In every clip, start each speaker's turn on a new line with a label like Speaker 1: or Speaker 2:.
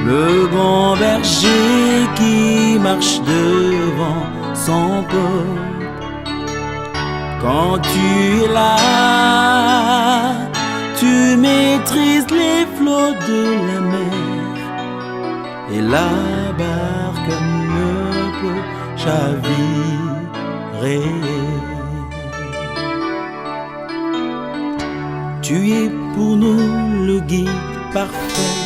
Speaker 1: le bon berger qui marche devant son peuple. Quand tu es là, tu maîtrises les flots de la mer et la barque ne peut chavirer. Tu es pour nous le guide parfait.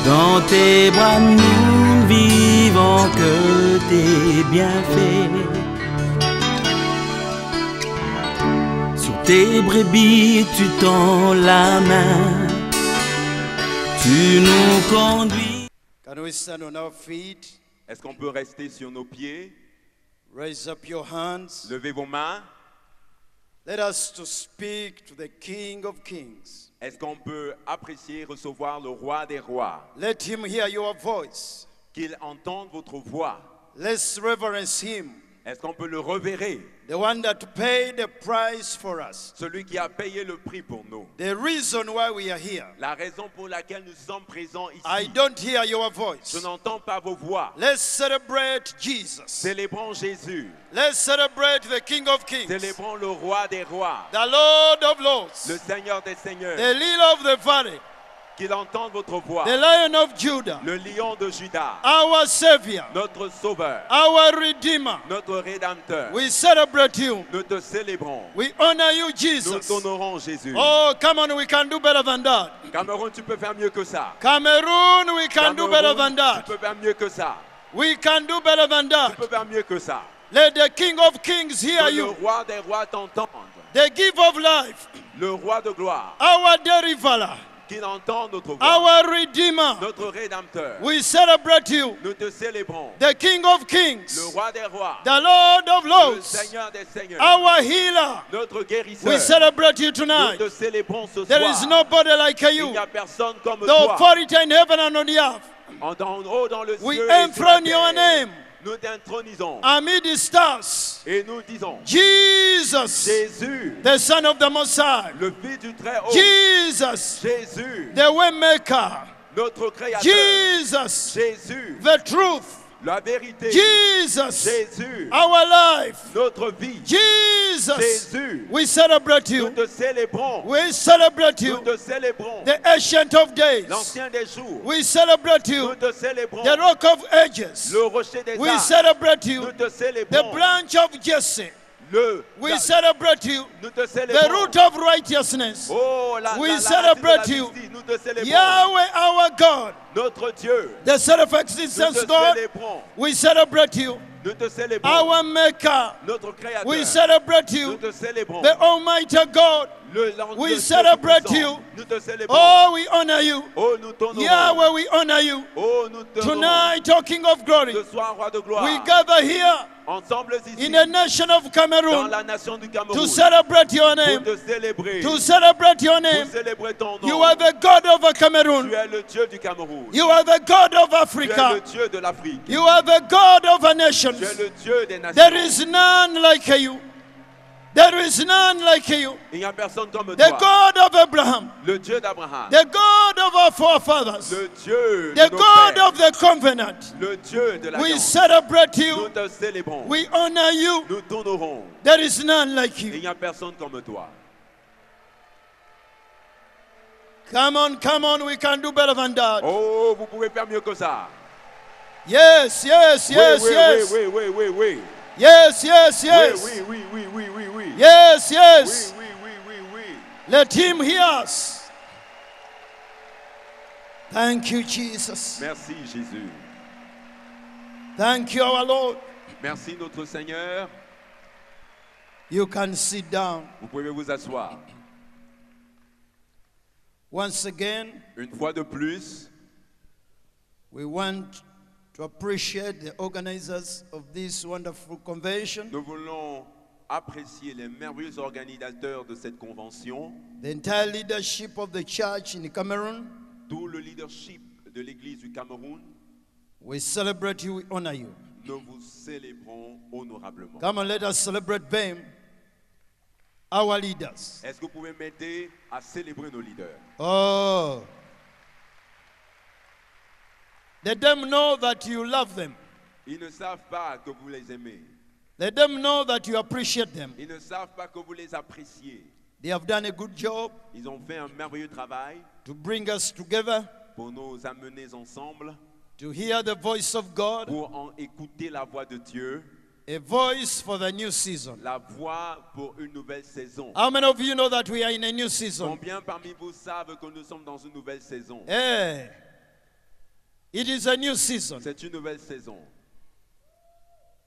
Speaker 1: Dans tes bras nous vivons que tes bienfaits. Sur tes brebis tu tends la main. Tu nous conduis.
Speaker 2: Can we stand on our feet?
Speaker 3: Est-ce qu'on peut rester sur nos pieds?
Speaker 2: Raise up your hands.
Speaker 3: Levez vos mains.
Speaker 2: Let us to speak to the King of Kings.
Speaker 3: Est-ce qu'on peut apprécier, recevoir le roi des rois?
Speaker 2: Let him hear your voice.
Speaker 3: Qu'il entende votre voix.
Speaker 2: Let's reverence him.
Speaker 3: Est-ce qu'on peut le revérer?
Speaker 2: The one that paid the price for us.
Speaker 3: Celui qui a payé le prix pour nous.
Speaker 2: The reason why we are here.
Speaker 3: La raison pour laquelle nous sommes présents ici.
Speaker 2: I don't hear your voice.
Speaker 3: Je n'entends pas vos voix.
Speaker 2: Let's celebrate Jesus.
Speaker 3: Célébrons Jésus.
Speaker 2: Let's celebrate the King of Kings.
Speaker 3: Célébrons le roi des rois.
Speaker 2: The Lord of Lords.
Speaker 3: Le Seigneur des seigneurs.
Speaker 2: The Lily of the Valley.
Speaker 3: Qu'il entende votre voix.
Speaker 2: The Lion of Judah.
Speaker 3: Le lion de Juda.
Speaker 2: Our Savior.
Speaker 3: Notre sauveur.
Speaker 2: Our Redeemer.
Speaker 3: Notre rédempteur.
Speaker 2: We celebrate you.
Speaker 3: Nous te célébrons.
Speaker 2: We honor you,
Speaker 3: Nous
Speaker 2: Jesus.
Speaker 3: t'honorons, Jésus.
Speaker 2: Oh, come on, we can do better than that.
Speaker 3: Cameroun, tu peux faire mieux que ça.
Speaker 2: Cameroon, we can do better than that.
Speaker 3: Tu peux faire mieux que ça.
Speaker 2: We can do better than
Speaker 3: Tu
Speaker 2: that.
Speaker 3: peux faire mieux que ça.
Speaker 2: Let the King of Kings hear
Speaker 3: Que le
Speaker 2: you.
Speaker 3: roi des rois t'entende.
Speaker 2: The giver of life.
Speaker 3: Le roi de gloire.
Speaker 2: Our deliverer.
Speaker 3: Qu'il entende notre voix.
Speaker 2: Our Redeemer.
Speaker 3: Notre rédempteur.
Speaker 2: We celebrate you.
Speaker 3: Nous te célébrons.
Speaker 2: The King of
Speaker 3: Le
Speaker 2: Kings.
Speaker 3: roi des rois.
Speaker 2: The Lord of
Speaker 3: Le
Speaker 2: Lords.
Speaker 3: Seigneur des seigneurs.
Speaker 2: Our healer.
Speaker 3: Notre guérisseur.
Speaker 2: We celebrate you
Speaker 3: Nous
Speaker 2: tonight.
Speaker 3: te célébrons ce
Speaker 2: There
Speaker 3: soir.
Speaker 2: is nobody like
Speaker 3: Il
Speaker 2: you.
Speaker 3: n'y a personne comme
Speaker 2: The
Speaker 3: toi.
Speaker 2: authority in heaven and on the earth.
Speaker 3: En haut dans le
Speaker 2: We
Speaker 3: ciel et sur la
Speaker 2: enthrone your
Speaker 3: terre.
Speaker 2: name
Speaker 3: Nous t'intronisons.
Speaker 2: amid the stars.
Speaker 3: Et nous disons.
Speaker 2: Jesus,
Speaker 3: Jésus.
Speaker 2: the Son of the Most High.
Speaker 3: Le Fils du Très-Haut.
Speaker 2: Jesus,
Speaker 3: Jésus.
Speaker 2: the Waymaker.
Speaker 3: Notre Créateur.
Speaker 2: Jesus,
Speaker 3: Jésus.
Speaker 2: the truth.
Speaker 3: La vérité.
Speaker 2: Jesus,
Speaker 3: Jésus.
Speaker 2: our life.
Speaker 3: Notre vie.
Speaker 2: Jesus,
Speaker 3: Jésus.
Speaker 2: we celebrate
Speaker 3: Nous
Speaker 2: you.
Speaker 3: te célébrons.
Speaker 2: We celebrate
Speaker 3: Nous
Speaker 2: you.
Speaker 3: te célébrons.
Speaker 2: The Ancient of Days.
Speaker 3: L'Ancien des jours.
Speaker 2: We celebrate you.
Speaker 3: Nous te célébrons.
Speaker 2: The Rock of Ages.
Speaker 3: Le rocher des
Speaker 2: We
Speaker 3: âges.
Speaker 2: celebrate you.
Speaker 3: Nous te
Speaker 2: The
Speaker 3: célébrons.
Speaker 2: branch of Jesse. We celebrate you.
Speaker 3: Nous te
Speaker 2: The
Speaker 3: célébrons.
Speaker 2: root of righteousness.
Speaker 3: Oh,
Speaker 2: We
Speaker 3: la
Speaker 2: celebrate
Speaker 3: racine de la
Speaker 2: you.
Speaker 3: justice. Nous te célébrons.
Speaker 2: Yahweh, our God.
Speaker 3: Notre Dieu.
Speaker 2: The
Speaker 3: Nous
Speaker 2: self-existence
Speaker 3: te
Speaker 2: God.
Speaker 3: célébrons.
Speaker 2: We celebrate you.
Speaker 3: Nous te célébrons.
Speaker 2: Our Maker.
Speaker 3: Notre Créateur.
Speaker 2: We celebrate
Speaker 3: Nous
Speaker 2: you.
Speaker 3: te célébrons.
Speaker 2: The Almighty God.
Speaker 3: Le
Speaker 2: We
Speaker 3: Dieu
Speaker 2: celebrate
Speaker 3: Tout-Puissant.
Speaker 2: you.
Speaker 3: Nous te célébrons.
Speaker 2: Oh, we honor you.
Speaker 3: Oh, nous t'honorons.
Speaker 2: Yahweh, we honor you.
Speaker 3: Oh, nous te
Speaker 2: Tonight, O King of Glory,
Speaker 3: Ce soir, roi de gloire.
Speaker 2: we gather here
Speaker 3: Ensemble ici.
Speaker 2: in the nation of
Speaker 3: Dans
Speaker 2: Cameroon
Speaker 3: la nation du Cameroun.
Speaker 2: to celebrate your
Speaker 3: Pour
Speaker 2: name.
Speaker 3: te célébrer.
Speaker 2: To celebrate your
Speaker 3: Pour
Speaker 2: name.
Speaker 3: célébrer ton nom.
Speaker 2: You are the God of
Speaker 3: Tu
Speaker 2: Cameroon.
Speaker 3: es le Dieu du Cameroun.
Speaker 2: You are the God of
Speaker 3: Tu es le
Speaker 2: Africa.
Speaker 3: Dieu de l'Afrique.
Speaker 2: You are the God of the
Speaker 3: Tu es
Speaker 2: nations.
Speaker 3: le Dieu des nations.
Speaker 2: There is none like you. There is none like you.
Speaker 3: Il n'y a personne comme
Speaker 2: The
Speaker 3: toi.
Speaker 2: God of Abraham.
Speaker 3: Le Dieu d'Abraham.
Speaker 2: The God of our forefathers.
Speaker 3: Le Dieu
Speaker 2: The
Speaker 3: de nos
Speaker 2: God
Speaker 3: pères.
Speaker 2: of the covenant.
Speaker 3: Le Dieu de la
Speaker 2: We
Speaker 3: viande.
Speaker 2: celebrate
Speaker 3: Nous
Speaker 2: you.
Speaker 3: te célébrons.
Speaker 2: We honor you.
Speaker 3: Nous t'honorons.
Speaker 2: There is none like
Speaker 3: Il
Speaker 2: you.
Speaker 3: n'y a personne comme toi.
Speaker 2: Come on, we can do better than that.
Speaker 3: Oh, vous pouvez faire mieux que ça.
Speaker 2: Yes, yes, yes,
Speaker 3: oui,
Speaker 2: yes.
Speaker 3: oui, oui, oui, oui.
Speaker 2: Yes, yes, yes.
Speaker 3: Oui, oui, oui, oui, oui, oui, oui.
Speaker 2: Yes, yes.
Speaker 3: Oui, oui, oui, oui, oui.
Speaker 2: Let him hear us. Thank you, Jesus.
Speaker 3: Merci, Jésus.
Speaker 2: Thank you, our Lord.
Speaker 3: Merci, notre Seigneur.
Speaker 2: You can sit down.
Speaker 3: Vous pouvez vous asseoir.
Speaker 2: Once again,
Speaker 3: Une fois de plus,
Speaker 2: we want to appreciate the organizers of this wonderful convention,
Speaker 3: nous voulons apprécier les merveilleux organisateurs de cette convention,
Speaker 2: the entire leadership of the church in Cameroon.
Speaker 3: tout le leadership de l'Église du Cameroun.
Speaker 2: We celebrate you, we honor you.
Speaker 3: Nous vous célébrons honorablement.
Speaker 2: Come on, let us celebrate them, our leaders.
Speaker 3: Est-ce que vous pouvez m'aider à célébrer nos leaders?
Speaker 2: Oh, Let them know that you love them.
Speaker 3: Ils ne savent pas que vous les aimez.
Speaker 2: Let them know that you appreciate them.
Speaker 3: Ils ne savent pas que vous les appréciez.
Speaker 2: They have done a good job
Speaker 3: Ils ont fait un merveilleux travail
Speaker 2: to bring us together,
Speaker 3: pour nous amener ensemble,
Speaker 2: to hear the voice of God,
Speaker 3: pour en écouter la voix de Dieu,
Speaker 2: a voice for the new season.
Speaker 3: la voix pour une nouvelle saison.
Speaker 2: How many of you know that we are in a new season?
Speaker 3: Combien parmi vous savent que nous sommes dans une nouvelle saison?
Speaker 2: Hey, it is a new season.
Speaker 3: C'est une nouvelle saison.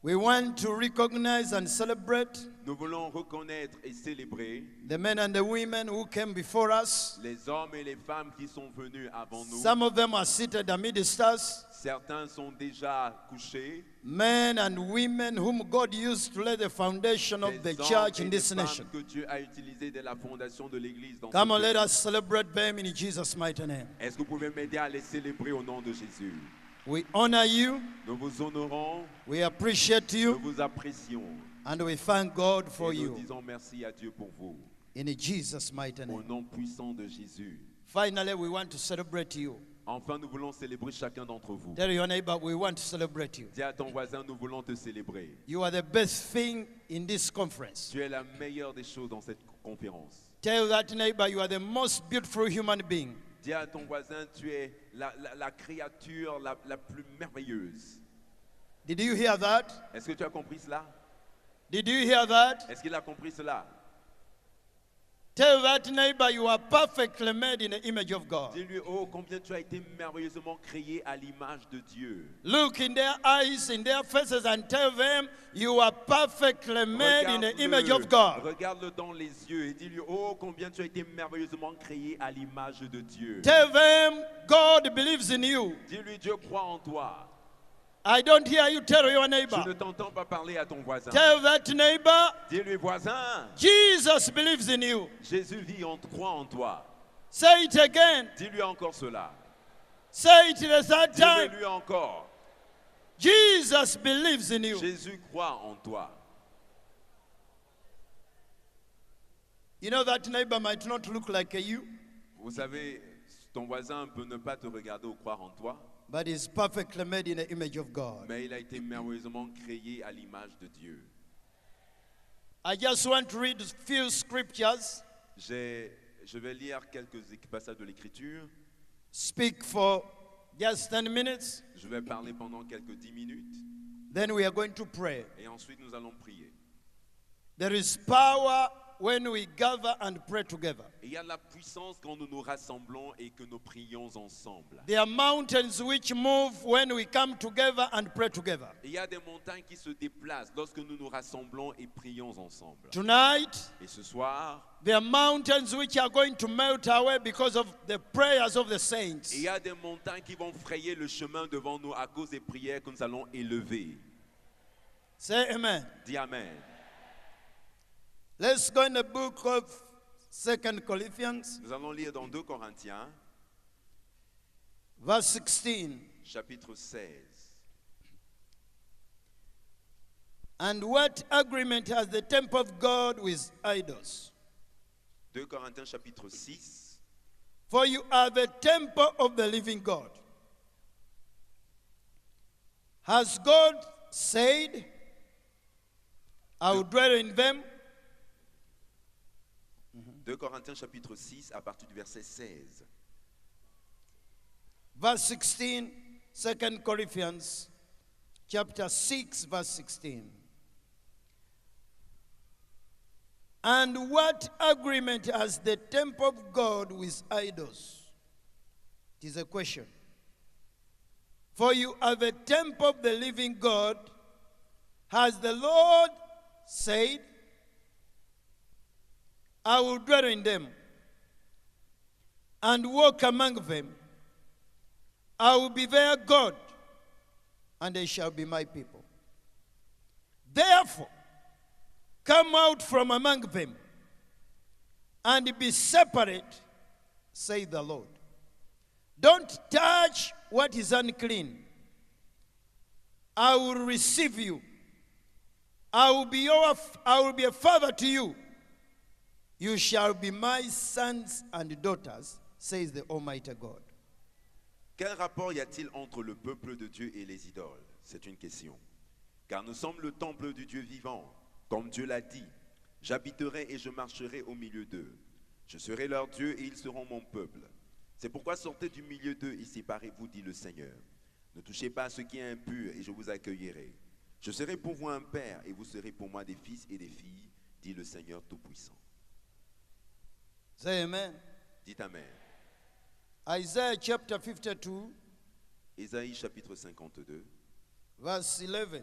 Speaker 2: We want to recognize and celebrate
Speaker 3: Nous voulons reconnaître et célébrer
Speaker 2: the men and the women who came before us.
Speaker 3: les hommes et les femmes qui sont venus avant nous.
Speaker 2: Some of them are seated amidst us.
Speaker 3: Certains sont déjà couchés.
Speaker 2: Men and women whom God used to lay the foundation of the
Speaker 3: Des
Speaker 2: church
Speaker 3: hommes
Speaker 2: in
Speaker 3: et des
Speaker 2: this
Speaker 3: femmes
Speaker 2: nation.
Speaker 3: que Dieu a utilisés dès la fondation de l'Église. Dans
Speaker 2: Come
Speaker 3: ce
Speaker 2: on, let
Speaker 3: pays.
Speaker 2: us celebrate them in Jesus' mighty name.
Speaker 3: Est-ce que vous pouvez m'aider à les célébrer au nom de Jésus?
Speaker 2: We honor you,
Speaker 3: Nous vous honorons,
Speaker 2: we appreciate
Speaker 3: nous
Speaker 2: you,
Speaker 3: vous apprécions
Speaker 2: and we thank God for
Speaker 3: et nous
Speaker 2: you.
Speaker 3: disons merci à Dieu pour vous.
Speaker 2: In Jesus' mighty
Speaker 3: Au
Speaker 2: name.
Speaker 3: nom puissant de Jésus.
Speaker 2: Finally, we want to celebrate you.
Speaker 3: Enfin, nous voulons célébrer chacun d'entre vous.
Speaker 2: Tell your neighbor, we want to celebrate you.
Speaker 3: Dis à ton voisin, nous voulons te célébrer.
Speaker 2: You are the best thing in this conference.
Speaker 3: Tu es la meilleure des choses dans cette conférence.
Speaker 2: Tell that neighbor, you are the most beautiful human being.
Speaker 3: Dis à ton voisin, tu es la créature la plus merveilleuse.
Speaker 2: Did you hear that?
Speaker 3: Est-ce que tu as compris cela?
Speaker 2: Did you hear that?
Speaker 3: Est-ce qu'il a compris cela?
Speaker 2: Tell that neighbor, you are perfectly made in the image of God.
Speaker 3: Dis-lui, oh, combien tu as été merveilleusement créé à l'image de Dieu.
Speaker 2: Look in their eyes, in their faces, and tell them, you are perfectly made in the image of God.
Speaker 3: Regarde-le dans les yeux et dis-lui, oh, combien tu as été merveilleusement créé à l'image de Dieu.
Speaker 2: Tell them, God believes in you.
Speaker 3: Dis-lui, Dieu croit en toi.
Speaker 2: I don't hear you tell your
Speaker 3: Je ne
Speaker 2: neighbor.
Speaker 3: t'entends pas parler à ton voisin.
Speaker 2: Tell that neighbor,
Speaker 3: Dis-lui, voisin,
Speaker 2: Jesus believes in you.
Speaker 3: Jésus croit en toi.
Speaker 2: Say it again.
Speaker 3: Dis-lui encore cela.
Speaker 2: Say it the third time.
Speaker 3: Dis-le-lui encore.
Speaker 2: Jesus believes in you.
Speaker 3: Jésus croit en toi.
Speaker 2: You know that neighbor might not look like you,
Speaker 3: Vous savez, ton voisin peut ne pas te regarder ou croire en toi,
Speaker 2: but is perfectly made in the image of God.
Speaker 3: mais il a été merveilleusement créé à l'image de Dieu.
Speaker 2: I just want to read a few scriptures,
Speaker 3: Je vais lire quelques passages de l'Écriture.
Speaker 2: speak for just 10 minutes,
Speaker 3: Je vais parler pendant quelques 10 minutes
Speaker 2: then we are going to pray.
Speaker 3: et ensuite nous allons prier.
Speaker 2: There is power when we gather and pray together.
Speaker 3: Et il y a de la puissance quand nous nous rassemblons et que nous prions ensemble.
Speaker 2: There are mountains which move when we come together and pray together.
Speaker 3: Et il y a des montagnes qui se déplacent lorsque nous nous rassemblons et prions ensemble.
Speaker 2: Tonight,
Speaker 3: Et ce soir,
Speaker 2: there are mountains which are going to melt away because of the prayers of the saints.
Speaker 3: il y a des montagnes qui vont frayer le chemin devant nous à cause des prières que nous allons élever.
Speaker 2: Say amen.
Speaker 3: Dis Amen.
Speaker 2: Let's go in the book of 2 Corinthians,
Speaker 3: Nous allons lire dans 2 Corinthiens,
Speaker 2: verse 16.
Speaker 3: chapitre 16.
Speaker 2: And what agreement has the temple of God with idols?
Speaker 3: 2 Corinthiens, chapitre 6.
Speaker 2: For you are the temple of the living God. Has God said, I will dwell in them?
Speaker 3: 2 Corinthiens, chapitre 6, à partir du verset 16.
Speaker 2: Verse 16, 2 Corinthians, chapter 6, verse 16. And what agreement has the temple of God with idols? It is a question. For you are the temple of the living God. Has the Lord said, I will dwell in them and walk among them. I will be their God, and they shall be my people. Therefore, come out from among them and be separate, say the Lord. Don't touch what is unclean. I will receive you. I will be a father to you. You shall be my sons and daughters, says the Almighty God.
Speaker 3: Quel rapport y a-t-il entre le peuple de Dieu et les idoles? C'est une question. Car nous sommes le temple du Dieu vivant. Comme Dieu l'a dit, j'habiterai et je marcherai au milieu d'eux. Je serai leur Dieu et ils seront mon peuple. C'est pourquoi sortez du milieu d'eux et séparez-vous, dit le Seigneur. Ne touchez pas à ce qui est impur et je vous accueillerai. Je serai pour vous un père et vous serez pour moi des fils et des filles, dit le Seigneur Tout-Puissant.
Speaker 2: Say amen.
Speaker 3: Dites Amen.
Speaker 2: Isaiah chapter 52,
Speaker 3: Ésaïe chapitre 52,
Speaker 2: verse 11.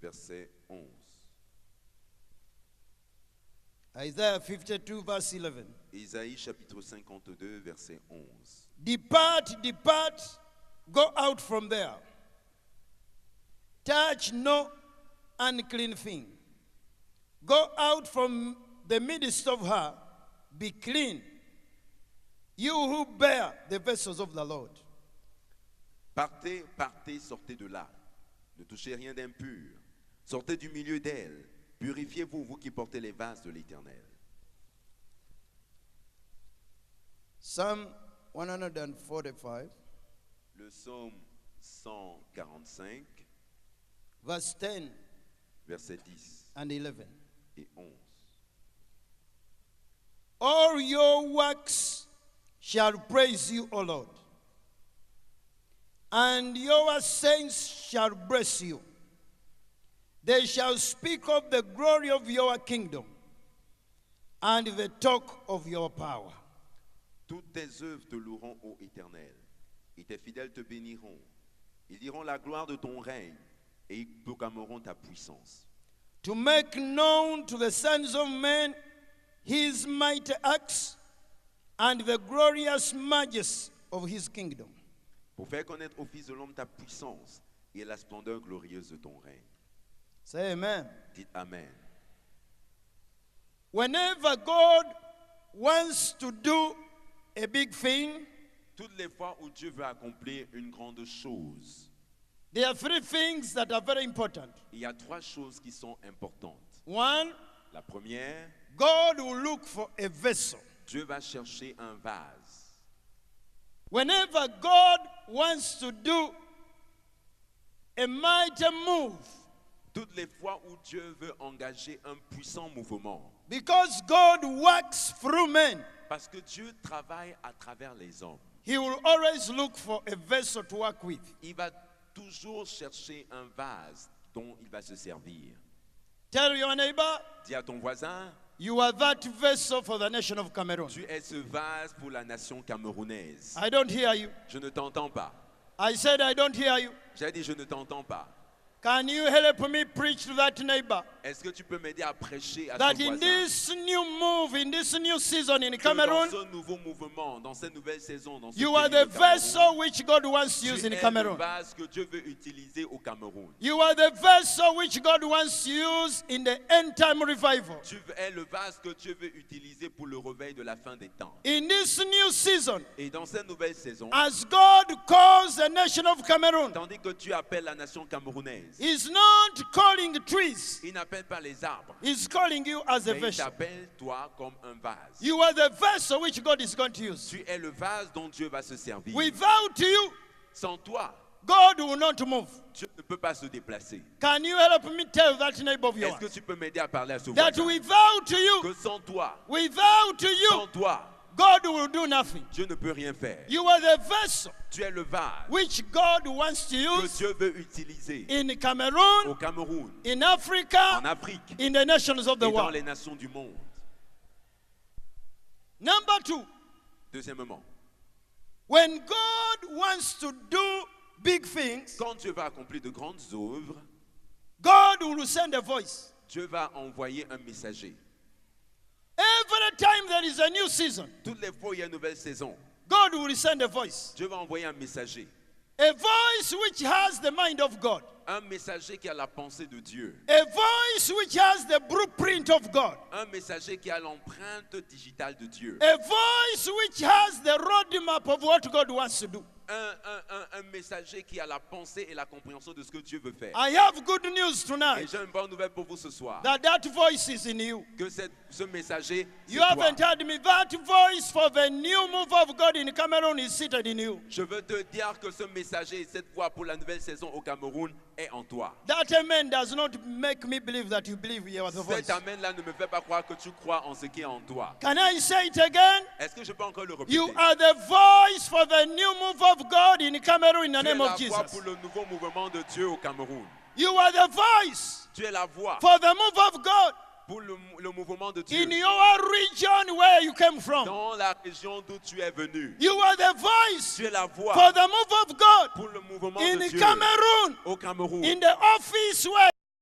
Speaker 3: verset 11.
Speaker 2: Isaiah 52, verse 11.
Speaker 3: Ésaïe chapitre 52, verset 11.
Speaker 2: Depart, depart, go out from there. Touch no unclean thing. Go out from the midst of her, be clean. You who bear the vessels of the Lord.
Speaker 3: Partez, partez, sortez de là. Ne touchez rien d'impur. Sortez du milieu d'elle. Purifiez-vous, vous qui portez les vases de l'Éternel.
Speaker 2: Psalm 145,
Speaker 3: Le psaume 145,
Speaker 2: verse 10
Speaker 3: verset 10
Speaker 2: and 11.
Speaker 3: et 11.
Speaker 2: All your works shall praise you, O Lord, and your saints shall bless you. They shall speak of the glory of your kingdom and the talk of your power.
Speaker 3: Toutes tes œuvres te loueront, ô Éternel, et tes fidèles te béniront. Ils diront la gloire de ton règne, et ils proclameront ta puissance.
Speaker 2: To make known to the sons of men his mighty acts and the glorious majesty of his kingdom.
Speaker 3: Pour faire connaître aux fils de l'homme ta puissance et la splendeur glorieuse de ton règne.
Speaker 2: Say amen.
Speaker 3: Dites Amen.
Speaker 2: Whenever God wants to do a big thing,
Speaker 3: Toutes les fois où Dieu veut accomplir une grande chose,
Speaker 2: there are three things that are very important.
Speaker 3: il y a trois choses qui sont importantes.
Speaker 2: One,
Speaker 3: La première,
Speaker 2: God will look for a vessel.
Speaker 3: Dieu va chercher un vase.
Speaker 2: Whenever God wants to do a mighty move,
Speaker 3: Toutes les fois où Dieu veut engager un puissant mouvement,
Speaker 2: because God works through men,
Speaker 3: parce que Dieu travaille à travers les hommes,
Speaker 2: he will always look for a vessel to work with.
Speaker 3: il va toujours chercher un vase dont il va se servir.
Speaker 2: Tell your neighbor,
Speaker 3: Dis à ton voisin,
Speaker 2: you are that vessel for the nation of Cameroon.
Speaker 3: tu es ce vase pour la nation camerounaise.
Speaker 2: I don't hear you.
Speaker 3: Je ne t'entends pas.
Speaker 2: I said I don't hear you.
Speaker 3: J'ai dit je ne t'entends pas.
Speaker 2: Can you help me preach to that neighbor?
Speaker 3: Est-ce que tu peux m'aider à prêcher à
Speaker 2: That
Speaker 3: ton
Speaker 2: in
Speaker 3: voisin
Speaker 2: this new move, in this new season in
Speaker 3: que
Speaker 2: Cameroon,
Speaker 3: dans ce nouveau mouvement, dans cette nouvelle saison, dans ce
Speaker 2: you
Speaker 3: pays
Speaker 2: are
Speaker 3: de
Speaker 2: the
Speaker 3: Cameroun,
Speaker 2: vessel which God wants to use
Speaker 3: tu
Speaker 2: in
Speaker 3: es le
Speaker 2: Cameroon.
Speaker 3: vase que Dieu veut utiliser au Cameroun.
Speaker 2: You are the vessel which God wants to use in the end time revival.
Speaker 3: Tu es le vase que Dieu veut utiliser pour le réveil de la fin des temps.
Speaker 2: In this new season,
Speaker 3: Et dans cette nouvelle saison,
Speaker 2: as God calls the nation of Cameroon,
Speaker 3: tandis que Dieu appelle la nation camerounaise,
Speaker 2: He's not calling trees,
Speaker 3: il n'appelle pas les arbres,
Speaker 2: He's calling you as a
Speaker 3: mais il
Speaker 2: vessel.
Speaker 3: t'appelle toi comme un vase.
Speaker 2: You are the vessel which God is going to use.
Speaker 3: Tu es le vase dont Dieu va se servir.
Speaker 2: Without you,
Speaker 3: Sans toi,
Speaker 2: God will not move.
Speaker 3: Dieu ne peut pas se déplacer.
Speaker 2: Can you help me tell that neighbor of
Speaker 3: Est-ce
Speaker 2: yours
Speaker 3: que tu peux m'aider à parler à ce
Speaker 2: that
Speaker 3: voisin?
Speaker 2: without you,
Speaker 3: Que sans toi,
Speaker 2: without you,
Speaker 3: toi,
Speaker 2: God will do nothing.
Speaker 3: Dieu ne peut rien faire.
Speaker 2: You are the vessel
Speaker 3: Tu es le vase
Speaker 2: which God wants to
Speaker 3: que
Speaker 2: use
Speaker 3: Dieu veut utiliser
Speaker 2: in
Speaker 3: au
Speaker 2: Cameroon,
Speaker 3: Cameroun,
Speaker 2: in
Speaker 3: en
Speaker 2: Africa,
Speaker 3: Afrique
Speaker 2: in the nations of the
Speaker 3: et dans
Speaker 2: world.
Speaker 3: les nations du monde.
Speaker 2: Number two,
Speaker 3: Deuxièmement,
Speaker 2: when God wants to do big things,
Speaker 3: quand Dieu va accomplir de grandes œuvres,
Speaker 2: God will send a voice.
Speaker 3: Dieu va envoyer un messager.
Speaker 2: Every time there is a new season,
Speaker 3: Toutes les fois où il y a une nouvelle saison,
Speaker 2: God will send a voice.
Speaker 3: Dieu va envoyer un messager.
Speaker 2: A voice which has the mind of God.
Speaker 3: Un messager qui a la pensée de Dieu.
Speaker 2: A voice which has the blueprint of God.
Speaker 3: Un messager qui a l'empreinte digitale de Dieu.
Speaker 2: A voice which has the roadmap of what God wants to do.
Speaker 3: Un messager qui a la pensée et la compréhension de ce que Dieu veut faire.
Speaker 2: I have good news
Speaker 3: Et
Speaker 2: tonight
Speaker 3: j'ai une bonne nouvelle pour vous ce soir.
Speaker 2: that voice is in you.
Speaker 3: Que ce messager, c'est
Speaker 2: You
Speaker 3: toi.
Speaker 2: haven't heard me. That voice for the new move of God in Cameroon is seated in you.
Speaker 3: Je veux te dire que ce messager et cette voix pour la nouvelle saison au Cameroun est en toi.
Speaker 2: That amen does not make me believe that you believe you are the voice.
Speaker 3: Cet amen-là ne me fait pas croire que tu crois en ce qui est en toi.
Speaker 2: Can I say it again?
Speaker 3: Est-ce que je peux encore le répéter?
Speaker 2: You are the voice for the new move of God in Cameroon in the
Speaker 3: Tu es
Speaker 2: name
Speaker 3: la
Speaker 2: of
Speaker 3: voix
Speaker 2: Jesus.
Speaker 3: pour le nouveau mouvement de Dieu au Cameroun.
Speaker 2: You are the voice
Speaker 3: Tu es la voix
Speaker 2: for the move of God
Speaker 3: pour le mouvement de Dieu
Speaker 2: in your region where you came from.
Speaker 3: dans la région d'où tu es venu.
Speaker 2: You are the voice
Speaker 3: Tu es la voix
Speaker 2: for the move of God
Speaker 3: pour le mouvement
Speaker 2: in
Speaker 3: de Dieu
Speaker 2: Cameroon,
Speaker 3: au Cameroun.
Speaker 2: in the office where